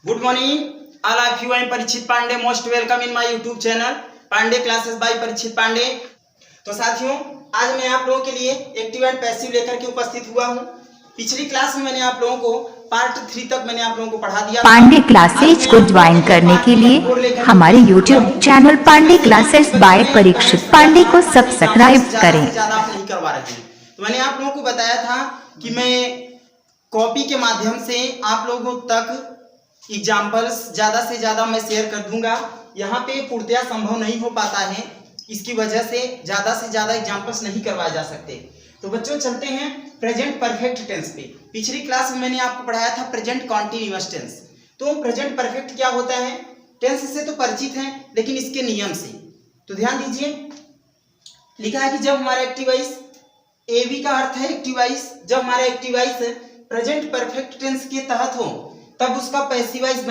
Good morning all of you. I am Parikshit Pandey. Most welcome in my YouTube channel Pandey classes by Parikshit Pandey. तो साथियों, आज मैं आप लोगों के लिए एक्टिव एंड पैसिव लेकर के उपस्थित हुआ हूं। पिछली क्लास में मैंने आप लोगों को पार्ट 3 तक मैंने आप लोगों को पढ़ा दिया। पांडे क्लासेज को ज्वाइन करने के लिए हमारे YouTube channel Pandey classes by Parikshit Pandey को सब्सक्राइब करें। ज्यादा आप नहीं करवा रहे हैं, तो मैंने आप लोगों को बताया था कि मैं कॉपी के माध्यम से आप लोगों तक एग्जाम्पल्स ज़्यादा से ज़्यादा मैं शेयर कर दूंगा। यहाँ पे पूर्णतया संभव नहीं हो पाता है, इसकी वजह से ज़्यादा से ज़्यादा एग्जाम्पल्स नहीं करवाए जा सकते। तो बच्चों चलते हैं प्रेजेंट परफेक्ट टेंस पे। पिछली क्लास में मैंने आपको पढ़ाया था प्रेजेंट कॉन्टिन्यूअस टेंस। तो प्रेजेंट परफेक्ट क्या होता है? टेंस से तो परिचित हैं, लेकिन इसके नियम से तो ध्यान दीजिए। लिखा है कि जब हमारा एक्टिव वॉइस, एवी का अर्थ है एक्टिव वॉइस, जब हमारा active voice present perfect tense के तहत हो तब उसका पैसिव वॉइस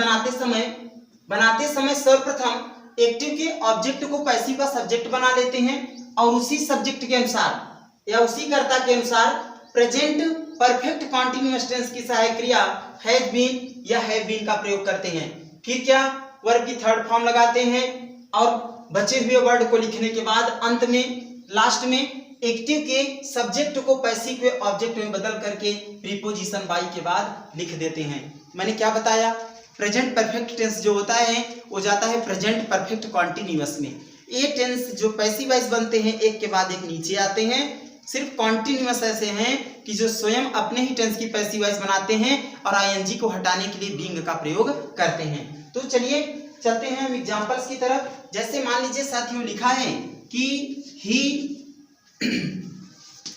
बनाते समय सर्वप्रथम एक्टिव के ऑब्जेक्ट को पैसिव का सब्जेक्ट बना लेते हैं और उसी सब्जेक्ट के अनुसार या उसी कर्ता के अनुसार प्रेजेंट परफेक्ट कॉन्टिन्यूअस टेंस की सहायक क्रिया हैज बीन या हैव बीन का प्रयोग करते हैं। फिर क्या, वर्ब की थर्ड फॉर्म लगाते हैं और बचे हुए वर्ड को लिखने के बाद अंत में लास्ट में एक्टिव के सब्जेक्ट को पैसिव के ऑब्जेक्ट में बदल करके प्रीपोजिशन बाई के बाद लिख देते हैं। मैंने क्या बताया? प्रेजेंट परफेक्ट टेंस जो होता है वो जाता है प्रेजेंट परफेक्ट कॉन्टिन्यूअस में। ये टेंस जो पैसिव वॉइस बनते हैं एक के बाद एक नीचे आते हैं। सिर्फ कॉन्टिन्यूअस ऐसे हैं कि जो स्वयं अपने ही टेंस की पैसिव वॉइस बनाते हैं और आईएनजी को हटाने के लिए बीइंग का प्रयोग करते हैं। तो चलिए चलते हैं हम एग्जाम्पल्स की तरफ। जैसे मान लीजिए साथियों, लिखा है कि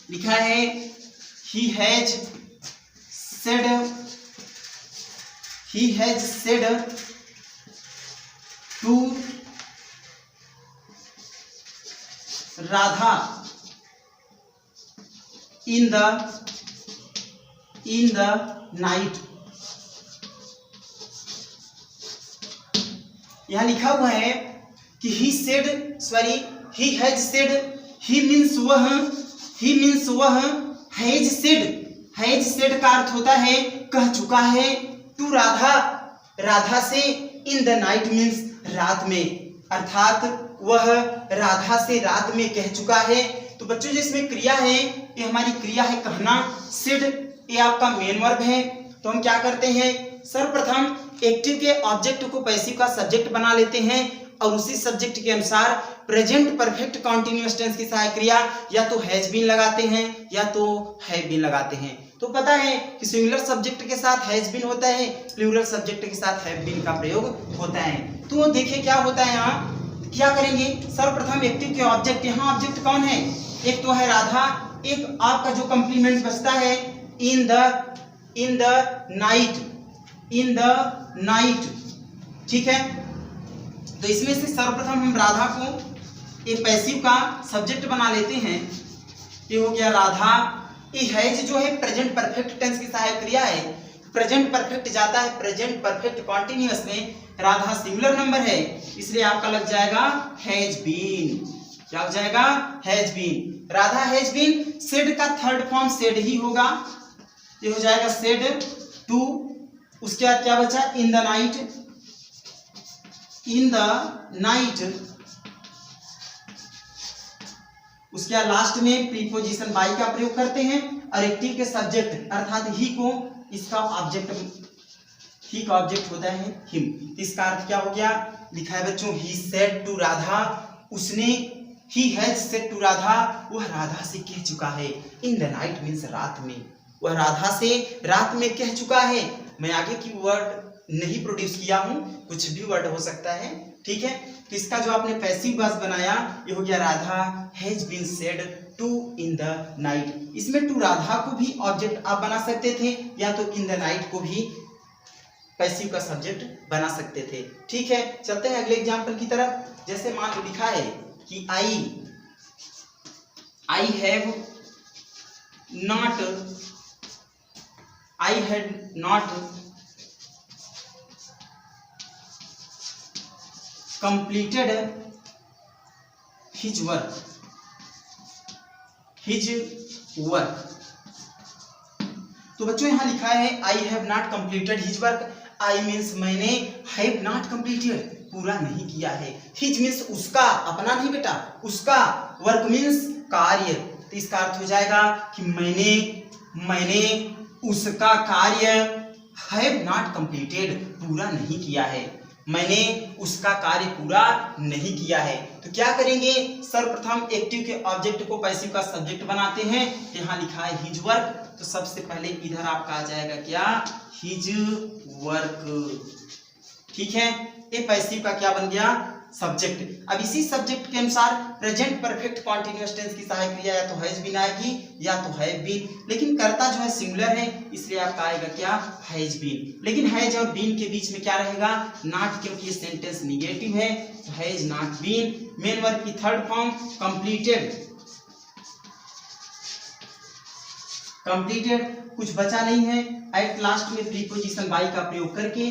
लिखा है he has said to Radha in the night। यहां लिखा हुआ है कि he has said, he means वह हैज सेड का अर्थ होता है कह चुका है, टू राधा से, इन द नाइट मीन्स रात में, अर्थात वह राधा से रात में कह चुका है। तो बच्चों जिसमें क्रिया है ये हमारी क्रिया है कहना। सेड ये आपका मेन वर्ब है। तो हम क्या करते हैं, सर्वप्रथम एक्टिव के ऑब्जेक्ट को पैसिव का सब्जेक्ट बना लेते हैं और उसी सब्जेक्ट के अनुसार प्रेजेंट परफेक्ट कॉन्टिन्यूअस टेंस की सहायक क्रिया या तो हैज बीन लगाते हैं या तो हैव बीन लगाते हैं। तो पता है कि सिंगुलर सब्जेक्ट के साथ हैज बीन होता है, प्लूरल सब्जेक्ट के साथ हैव बीन का प्रयोग होता है। तो देखिए क्या होता है, यहाँ क्या करेंगे, सर्वप्रथम एक्टिव के ऑब्जेक्ट, यहाँ ऑब्जेक्ट कौन है, एक तो है राधा, एक आपका जो कंप्लीमेंट बचता है इन द नाइट, ठीक है। तो इसमें से सर्वप्रथम हम राधा को एक पैसिव का सब्जेक्ट बना लेते हैं। ये हो गया राधा। ये हैज जो है प्रेजेंट परफेक्ट टेंस की सहायक क्रिया है। प्रेजेंट परफेक्ट जाता है प्रेजेंट परफेक्ट कॉन्टिन्यूअस में, राधा सिंगुलर नंबर है इसलिए आपका लग जाएगा हैज बीन। क्या हो जाएगा? Has been. Radha has been, said का थर्ड फॉर्म सेड ही होगा, ये हो जाएगा सेड टू। उसके बाद क्या बचा, इन द नाइट। उसके बाद लास्ट में प्रीपोजिशन बाई का प्रयोग करते हैं और एक्टिव के सब्जेक्ट अर्थात ही को इसका ऑब्जेक्ट, ही का ऑब्जेक्ट होता है हिम। इसका अर्थ क्या हो गया, लिखा है बच्चों ही सेड टू राधा, उसने, he has said to Radha, वह राधा से कह चुका है। इन द नाइट मीन्स रात में, वह राधा से रात में कह चुका है। मैं आगे की वर्ड नहीं प्रोड्यूस किया हूं, कुछ भी वर्ड हो सकता है, ठीक है। तो इसका जो आपने पैसिव वॉइस बनाया ये हो गया Radha has been said to in the night. इसमें टू राधा को भी ऑब्जेक्ट आप बना सकते थे या तो इन द नाइट को भी पैसिव का सब्जेक्ट बना सकते थे, ठीक है। चलते हैं अगले एग्जांपल की तरफ। जैसे मान लो लिखा है कि I had not completed his work। तो बच्चों यहां लिखा है I have not completed his work. I means मैंने, हैव नॉट कंप्लीटेड पूरा नहीं किया है, हिज मीन्स उसका, अपना नहीं बेटा, उसका, वर्क मीन्स कार्य, तो इसका अर्थ हो जाएगा कि मैंने उसका कार्य हैव नॉट कंप्लीटेड पूरा नहीं किया है, मैंने उसका कार्य पूरा नहीं किया है। तो क्या करेंगे, सर्वप्रथम एक्टिव के ऑब्जेक्ट को पैसिव का सब्जेक्ट बनाते हैं। यहाँ लिखा है हिज वर्क, तो सबसे पहले इधर आपका आ जाएगा क्या, हिज वर्क, ठीक है। ये पैसिव का क्या बन गया, सब्जेक्ट। अब इसी सब्जेक्ट के अनुसार प्रेजेंट परफेक्ट कॉन्टिन्यूअस टेंस की सहायक क्रिया या तो हैज बीन आएगी या तो हैव बीन, लेकिन कर्ता जो है सिंगुलर है इसलिए आपका आएगा क्या, हैज बीन। लेकिन हैज और बीन के बीच में क्या रहेगा, नॉट, क्योंकि ये सेंटेंस निगेटिव है, तो has not been. Main verb की थर्ड फॉर्म कंप्लीटेड, कुछ बचा नहीं है। एट लास्ट में प्रीपोजिशन बाई का प्रयोग करके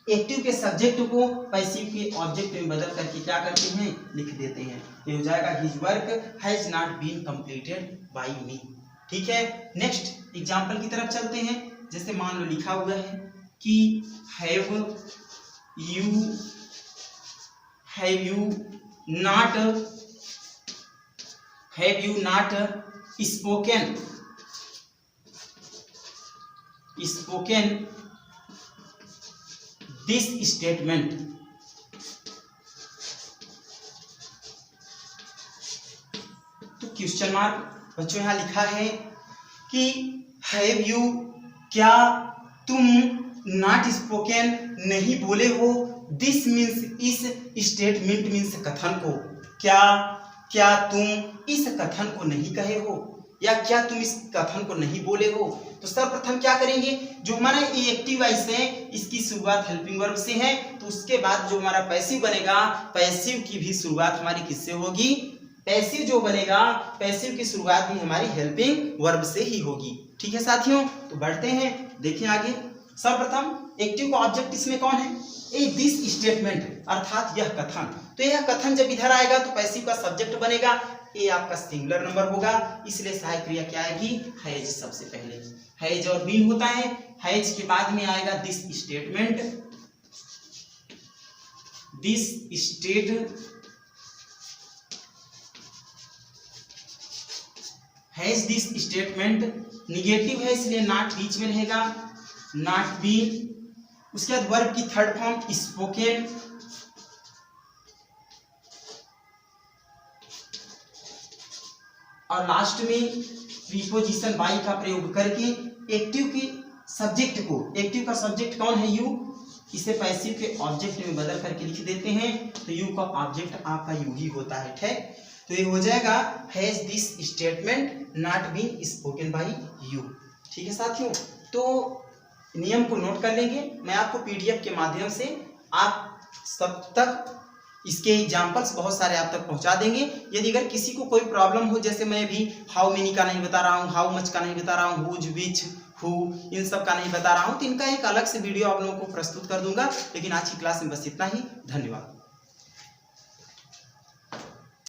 एक्टिव के सब्जेक्ट को पैसिव के ऑब्जेक्ट में बदल करके क्या करते हैं, लिख देते हैं। ये हो जाएगा his work has not been completed by me, ठीक है। नेक्स्ट एग्जांपल की तरफ चलते हैं। जैसे मान लो लिखा हुआ है कि have you not spoken this statement, तो क्वेश्चन मार्क बच्चों यहाँ लिखा है कि हैव यू, क्या तुम, नॉट स्पोकन नहीं बोले हो, दिस मीन्स इस, स्टेटमेंट मीन्स कथन को, क्या तुम इस कथन को नहीं कहे हो या क्या तुम इस कथन को नहीं बोले हो। तो सर्वप्रथम क्या करेंगे, जो हमारा एक्टिव वाइस है इसकी शुरुआत हेल्पिंग वर्ब से है, तो उसके बाद जो हमारा पैसिव बनेगा, पैसिव की भी शुरुआत हमारी किससे होगी, पैसिव जो बनेगा, पैसिव की शुरुआत भी हमारी हेल्पिंग वर्ब से ही होगी, ठीक है साथियों। तो बढ़ते हैं, देखिए आगे। सर्वप्रथम एक्टिव का ऑब्जेक्ट इसमें कौन है, ए दिस स्टेटमेंट, अर्थात यह कथन। तो यह कथन जब इधर आएगा तो पैसिव का सब्जेक्ट बनेगा, ये आपका सिंगुलर नंबर होगा, इसलिए सहायक क्रिया क्या आएगी, हैज। सबसे पहले हैज और बीन होता है, हैज के बाद में आएगा this statement, has this statement, negative है इसलिए नॉट बीच में रहेगा, नॉट बीन। उसके बाद वर्ब की थर्ड फॉर्म स्पोकन, और लास्ट में प्रीपोजिशन बाई का प्रयोग करके एक्टिव के सब्जेक्ट को, एक्टिव का सब्जेक्ट कौन है, यू, इसे पैसिव के ऑब्जेक्ट में बदल करके लिख देते हैं, तो यू का ऑब्जेक्ट आपका यू ही होता है, ठीक। तो ये हो जाएगा has this statement not been spoken by you, ठीक है साथियों। तो नियम को नोट कर लेंगे, मैं आपको पीडीएफ के माध्यम से आप सब तक इसके एग्जाम्पल्स बहुत सारे आप तक पहुंचा देंगे। यदि अगर किसी को कोई प्रॉब्लम हो, जैसे मैं भी हाउ मेनी का नहीं बता रहा हूँ, हाउ मच का नहीं बता रहा हूँ, हुज, विच, हु, इन सब का नहीं बता रहा हूँ, तो इनका एक अलग से वीडियो आप लोगों को प्रस्तुत कर दूंगा। लेकिन आज की क्लास में बस इतना ही, धन्यवाद।